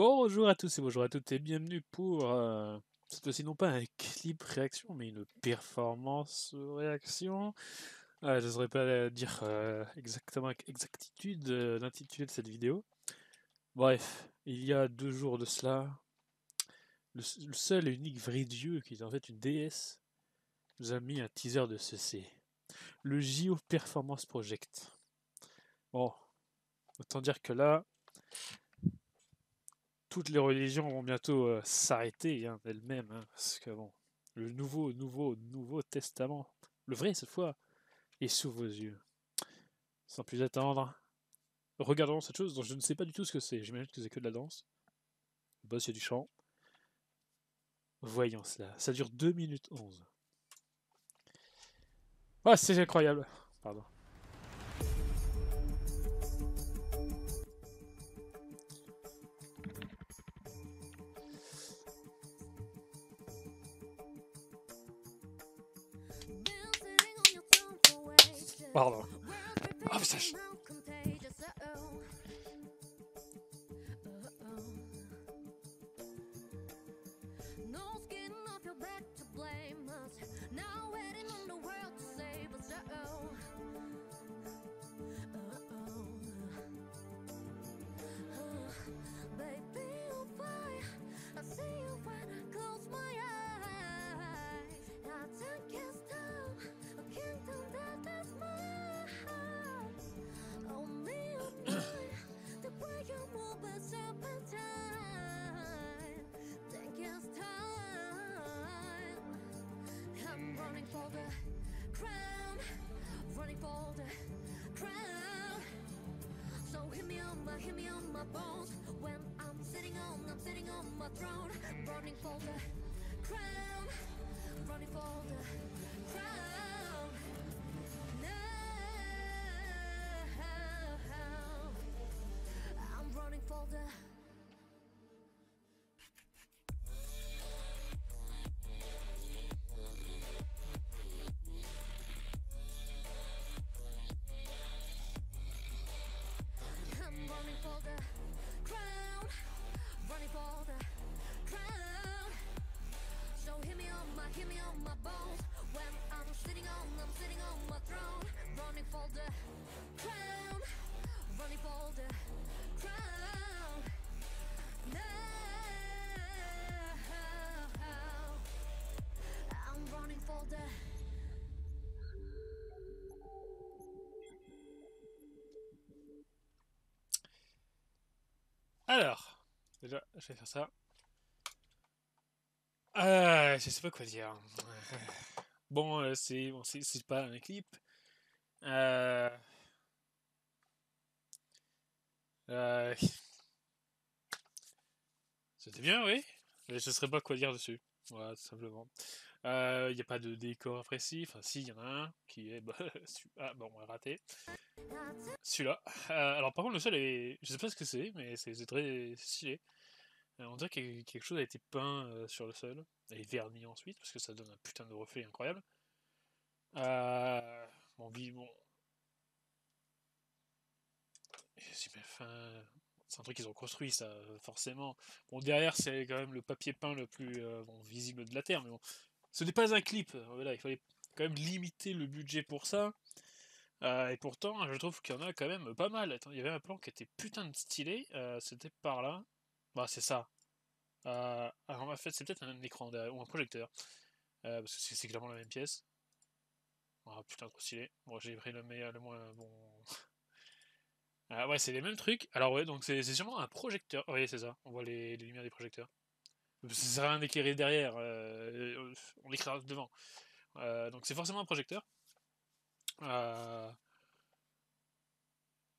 Bonjour à tous et bonjour à toutes et bienvenue pour cette fois-ci non pas un clip réaction mais une performance réaction. Je ne saurais pas dire exactement avec exactitude l'intitulé de cette vidéo. Bref, il y a 2 jours de cela, le seul et unique vrai dieu qui est en fait une déesse nous a mis un teaser de ceci. Le JO Performance Project. Bon, autant dire que là, toutes les religions vont bientôt s'arrêter d'elles-mêmes, parce que bon, le nouveau testament, le vrai cette fois, est sous vos yeux. Sans plus attendre, regardons cette chose dont je ne sais pas du tout ce que c'est. J'imagine que c'est que de la danse. Le boss, il y a du chant. Voyons cela. Ça dure 2 minutes 11. Ah, c'est incroyable. Pardon. Pardon. Oh, mais ça... Hit me on my bones when I'm sitting on my throne, running for the crown, running for the crown. Now I'm running for the. Hit me on my bones when I'm sitting on my throne, running for the crown, running for the crown. Now I'm running for the. Alors, déjà, je vais faire ça. Je sais pas quoi dire. Bon, c'est pas un clip. C'était bien, oui. Mais je ne saurais pas quoi dire dessus. Voilà, tout simplement. Il n'y a pas de décor précis. Enfin, si, il y en a un qui est. Ah, bon, on va rater. Celui-là. Alors, par contre, le sol est. Je sais pas ce que c'est, mais c'est très stylé. On dirait que quelque chose a été peint sur le sol et verni ensuite parce que ça donne un putain de reflet incroyable. Bon, c'est un truc qu'ils ont construit, ça, forcément. Bon, derrière, c'est quand même le papier peint le plus visible de la Terre, mais bon, ce n'est pas un clip. Voilà, il fallait quand même limiter le budget pour ça. Et pourtant, je trouve qu'il y en a quand même pas mal. Attends, il y avait un plan qui était putain de stylé. C'était par là. Bah, c'est ça. Alors, en fait, c'est peut-être un écran derrière, ou un projecteur. Parce que c'est clairement la même pièce. Ah, putain, trop stylé. Bon, j'ai pris le meilleur, le moins bon. Ah ouais, c'est les mêmes trucs. Alors ouais, donc c'est sûrement un projecteur. Oui, c'est ça. On voit les lumières des projecteurs. Ça sert à rien d'éclairer derrière. On éclaire devant. Donc c'est forcément un projecteur.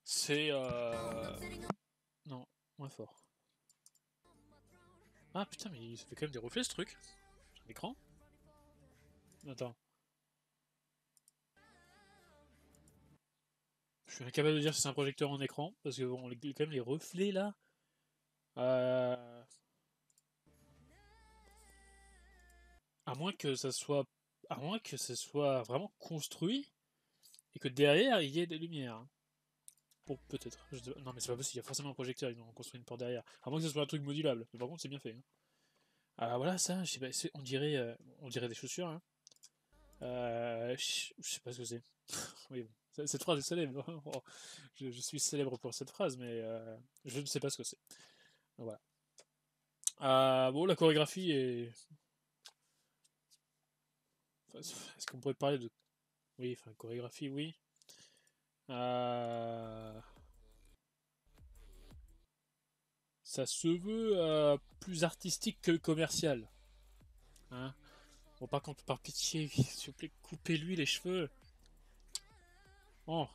C'est non, moins fort. Ah putain, mais ça fait quand même des reflets ce truc. Sur l'écran. Attends. Je suis incapable de dire si c'est un projecteur en écran, parce que bon, quand même les reflets là. À moins que ça soit. À moins que ce soit vraiment construit et que derrière il y ait des lumières. Bon, peut-être. Non, mais c'est pas possible, il y a forcément un projecteur, ils ont construit une porte derrière. À moins que ce soit un truc modulable. Mais par contre, c'est bien fait. Hein. Ah, voilà, ça, je sais pas, on dirait des chaussures. Hein. Je sais pas ce que c'est. Oui, bon. Cette phrase est célèbre. Oh, je suis célèbre pour cette phrase, mais je ne sais pas ce que c'est. Voilà. Bon, la chorégraphie est. Est-ce qu'on pourrait parler de. Oui, enfin, chorégraphie, oui. Ça se veut plus artistique que commercial. Hein. Bon, par contre, par pitié, s'il vous plaît, coupez-lui les cheveux. Oh.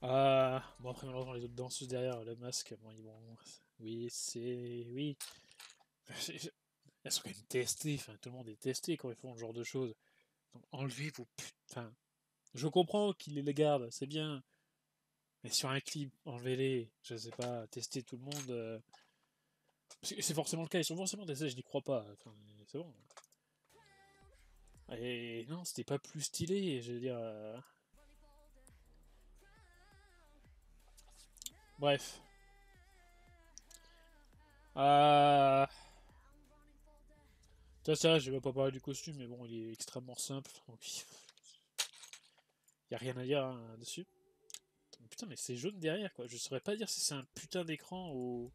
Bon, après, malheureusement, les autres danseuses derrière, le masque, bon, ils vont. Oui, c'est. Oui. Elles sont quand même testées, enfin, tout le monde est testé quand ils font ce genre de choses. Donc, enlevez vos Enfin, je comprends qu'ils les gardent, c'est bien. Mais sur un clip, enlevez-les. Je sais pas, tester tout le monde. C'est forcément le cas, ils sont forcément testés, je n'y crois pas. Enfin, c'est bon. Et non, c'était pas plus stylé, je veux dire. Bref. Ça, je vais pas parler du costume, mais bon, il est extrêmement simple, donc il y a rien à dire hein, dessus. Putain, mais c'est jaune derrière, quoi. Je saurais pas dire si c'est un putain d'écran ou.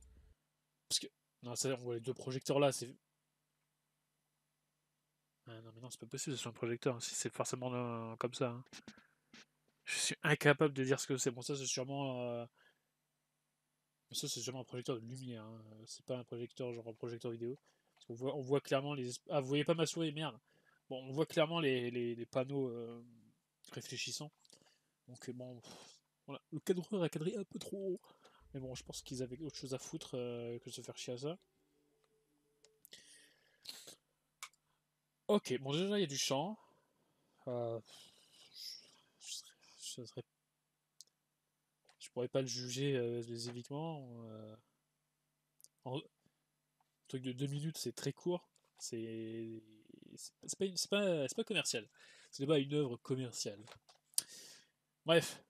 Parce que. Non, ça, on voit les deux projecteurs là, c'est. Ah non, mais non, c'est pas possible, c'est un projecteur, hein, si c'est forcément comme ça. Hein. Je suis incapable de dire ce que c'est. Bon, ça, c'est sûrement. Ça, c'est sûrement un projecteur de lumière. Hein. C'est pas un projecteur, genre un projecteur vidéo. Parce qu'on voit, on voit clairement les. Ah, vous voyez pas ma souris, merde. Bon, on voit clairement les panneaux réfléchissants. Donc, bon. Voilà. Le cadreur a cadré un peu trop haut. Mais bon, je pense qu'ils avaient autre chose à foutre que de se faire chier à ça. Ok, bon, déjà, il y a du chant. Euh, je, serais- je pourrais pas le juger spécifiquement. Un truc de 2 minutes, c'est très court. C'est pas commercial. Ce n'est pas une œuvre commerciale. Bref,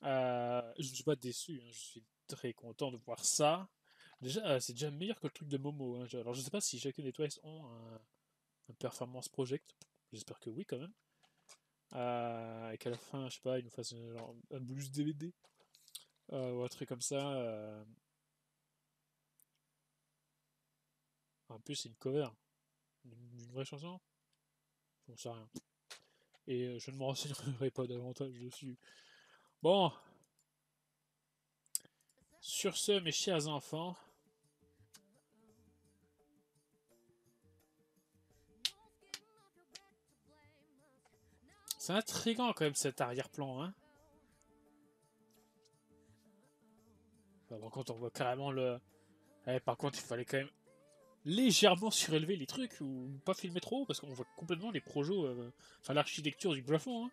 je ne suis pas déçu. Hein, je suis très content de voir ça. Déjà, c'est déjà meilleur que le truc de Momo. Hein. Alors, je sais pas si chacune des Twice ont un Performance Project. J'espère que oui, quand même. Et qu'à la fin, je sais pas, ils nous fassent genre, un blues DVD. Ou un truc comme ça. En plus, c'est une cover. Une vraie chanson. J'en sais rien. Et je ne me renseignerai pas davantage dessus. Bon. Sur ce, mes chers enfants. C'est intriguant quand même cet arrière-plan, hein. Enfin, par contre, on voit carrément le. Par contre, il fallait quand même légèrement surélever les trucs ou pas filmer trop parce qu'on voit complètement les projets, enfin l'architecture du plafond. Hein.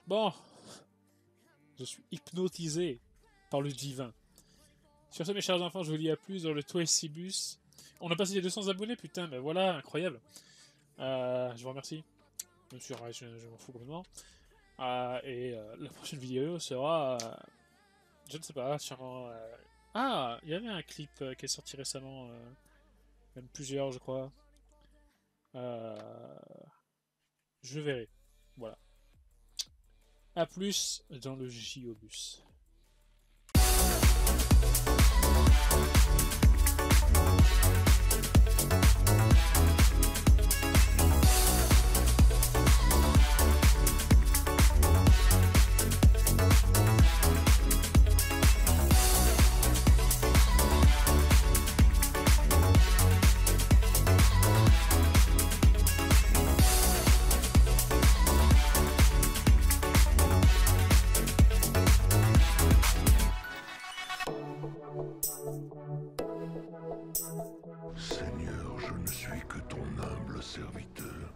Bon, je suis hypnotisé par le divin. Sur ce, mes chers enfants, je vous dis à plus dans le Toecibus. On a passé les 200 abonnés, putain, mais voilà, incroyable. Je vous remercie. Bien sûr, je m'en fous complètement. Et la prochaine vidéo sera. Je ne sais pas, sûrement. Ah, il y avait un clip qui est sorti récemment. Même plusieurs, je crois. Je verrai. Voilà. A plus dans le JOBus. Seigneur, je ne suis que ton humble serviteur.